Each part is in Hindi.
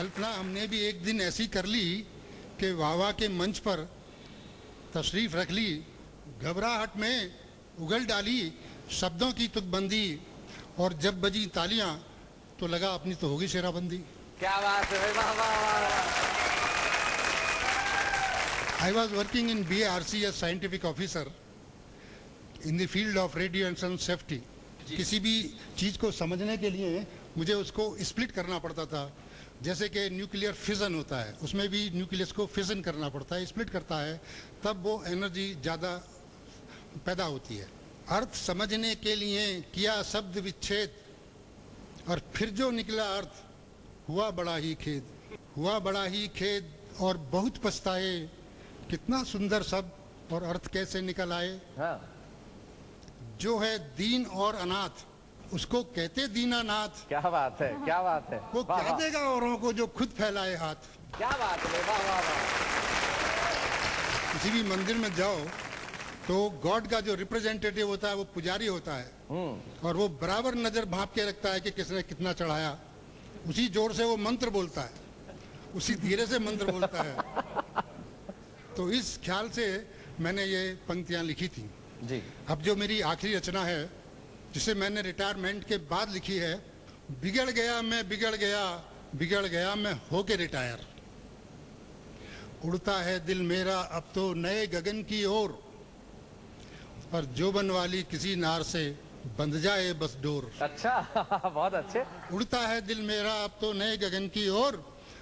कल्पना हमने भी एक दिन ऐसी कर ली कि वावा के मंच पर तशरीफ रख ली, घबराहट में उगल डाली शब्दों की तुकबंदी, और जब बजी तालियां तो लगा अपनी तो होगी शेराबंदी। क्या बात है, वाह वाह वाह। I was working in BARC as scientific officer in the field of radio and sound safety. किसी भी चीज को समझने के लिए मुझे उसको स्प्लिट करना पड़ता था। जैसे कि न्यूक्लियर फिजन होता है, उसमें भी न्यूक्लियस को फिजन करना पड़ता है, स्प्लिट करता है, तब वो एनर्जी ज़्यादा पैदा होती है। अर्थ समझने के लिए किया शब्द विच्छेद, और फिर जो निकला अर्थ हुआ बड़ा ही खेद, हुआ बड़ा ही खेद और बहुत पछताए, कितना सुंदर शब्द और अर्थ कैसे निकल आए। हाँ। जो है दीन और अनाथ उसको कहते दीनानाथ। क्या बात है, क्या बात है। वो क्या देगा औरों को जो खुद फैलाए हाथ। क्या बात है, वाह वाह वाह। किसी भी मंदिर में जाओ तो गॉड का जो रिप्रेजेंटेटिव होता है वो पुजारी होता है, और वो बराबर नजर भांप के रखता है कि किसने कितना चढ़ाया। उसी जोर से वो मंत्र बोलता है, उसी धीरे से मंत्र बोलता है। तो इस ख्याल से मैंने ये पंक्तियां लिखी थी जी। अब जो मेरी आखिरी रचना है, जिसे मैंने रिटायरमेंट के बाद लिखी है, बिगड़ गया मैं बिगड़ गया, बिगड़ गया मैं होके रिटायर। उड़ता है दिल मेरा अब तो नए गगन की ओर, पर जोबन वाली किसी नार से बंध जाए बस डोर। अच्छा बहुत अच्छे। उड़ता है दिल मेरा अब तो नए गगन की ओर,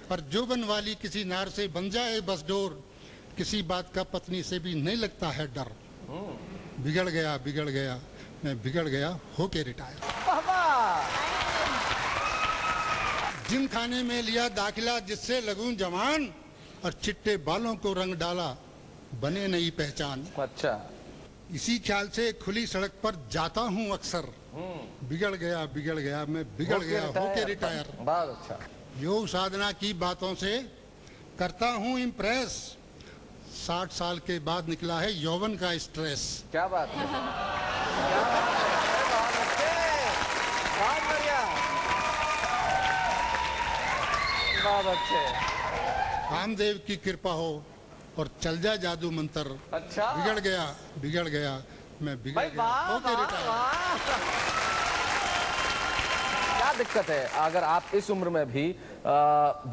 पर जोबन वाली किसी नार से बंध जाए बस डोर। किसी बात का पत्नी से भी नहीं लगता है डर। बिगड़ गया मैं बिगड़ गया होके रिटायर। जिम खाने में लिया दाखिला जिससे लगूं जवान, और चिट्टे बालों को रंग डाला बने नई पहचान। अच्छा। इसी ख्याल से खुली सड़क पर जाता हूँ अक्सर, बिगड़ गया मैं बिगड़ गया होके रिटायर। बहुत अच्छा। योग साधना की बातों से करता हूँ इम्प्रेस, 60 साल के बाद निकला है यौवन का स्ट्रेस। क्या बात है, क्या बात है, बहुत अच्छे, बहुत बढ़िया, बहुत अच्छे। कामदेव की कृपा हो और चल जाए जादू मंत्र। अच्छा। बिगड़ गया मैं बिगड़ गया होके रिटायर। क्या दिक्कत है अगर आप इस उम्र में भी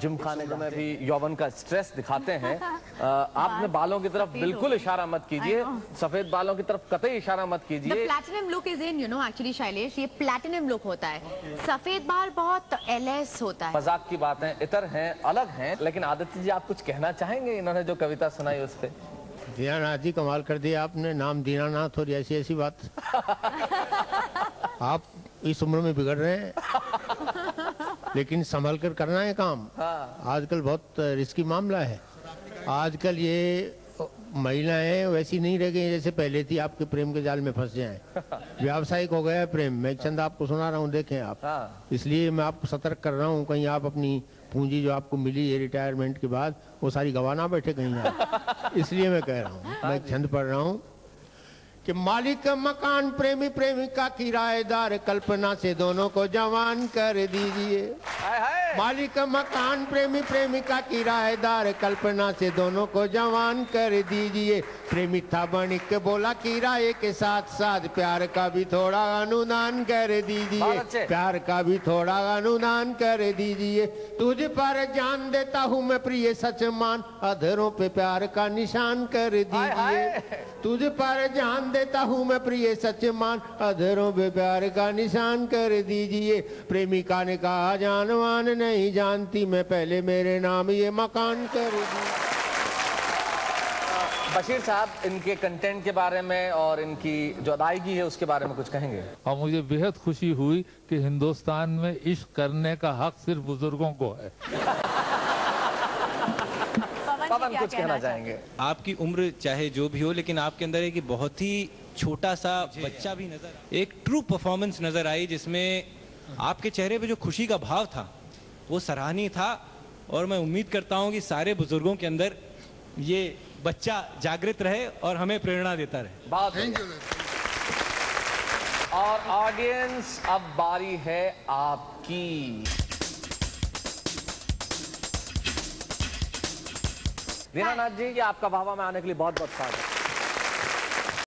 जिम खाने में भी यौवन का स्ट्रेस दिखाते हैं। आप अपने बालों की तरफ बिल्कुल इशारा मत कीजिए, सफेद बालों की तरफ कतई इशारा मत कीजिए। Platinum look is in, you know, actually Shailesh, ये प्लैटिनम लुक होता है। सफेद बाल बहुत एलएस होता है। मजाक की बातें इतर हैं, अलग हैं, लेकिन आदित्य जी आप कुछ कहना चाहेंगे इन्होंने जो कविता सुनाई उस पे? दीनानाथ जी कमाल कर दिया आपने, नाम दीनानाथ और ऐसी ऐसी बात। आप इस उम्र में बिगड़ रहे हैं, लेकिन संभल कर करना है काम। आजकल बहुत रिस्की मामला है। आजकल ये महिलाएं वैसी नहीं रह गई जैसे पहले थी, आपके प्रेम के जाल में फंस जाएं। व्यावसायिक हो गया है प्रेम। मैं एक चंद आपको सुना रहा हूँ, देखें आप। इसलिए मैं आपको सतर्क कर रहा हूँ, कहीं आप अपनी पूंजी जो आपको मिली है रिटायरमेंट के बाद वो सारी गवाना बैठे कहीं आप। इसलिए मैं कह रहा हूँ, मैं एक छंद पढ़ रहा हूँ कि मालिक मकान प्रेमी प्रेमिका किराएदार कल्पना से दोनों को जवान कर दीजिए। मालिक मकान प्रेमी प्रेमिका किराएदार कल्पना से दोनों को जवान कर दीजिए। प्रेमी था बणिक बोला किराए के साथ साथ प्यार का भी थोड़ा अनुदान कर दीजिए। प्यार का भी थोड़ा अनुदान कर दीजिए। तुझ पर जान देता हूँ मैं प्रिय सच मान, अधरों पे प्यार का निशान कर दीजिए। तुझ पर जान देता हूँ मैं प्रिय सच मान, अधरों पे प्यार का निशान कर दीजिए। प्रेमिका ने कहा जानवान नहीं जानती मैं, पहले मेरे नाम ये मकान कर दीजिए। बशीर साहब, इनके कंटेंट के बारे में और इनकी जो अदायगी है उसके बारे में कुछ कहेंगे? और मुझे बेहद खुशी हुई कि हिंदुस्तान में इश्क करने का हक सिर्फ बुजुर्गों को है। पवन कुछ कहना चाहेंगे? आपकी उम्र चाहे जो भी हो, लेकिन आपके अंदर एक बहुत ही छोटा सा बच्चा भी नजर, एक ट्रू परफॉर्मेंस नजर आई, जिसमें आपके चेहरे पे जो खुशी का भाव था वो सराहनीय था। और मैं उम्मीद करता हूं कि सारे बुजुर्गों के अंदर ये बच्चा जागृत रहे और हमें प्रेरणा देता रहे। बात और ऑडियंस, अब बारी है आपकी। दीनानाथ जी, ये आपका वाहवा में आने के लिए बहुत बहुत स्वागत है।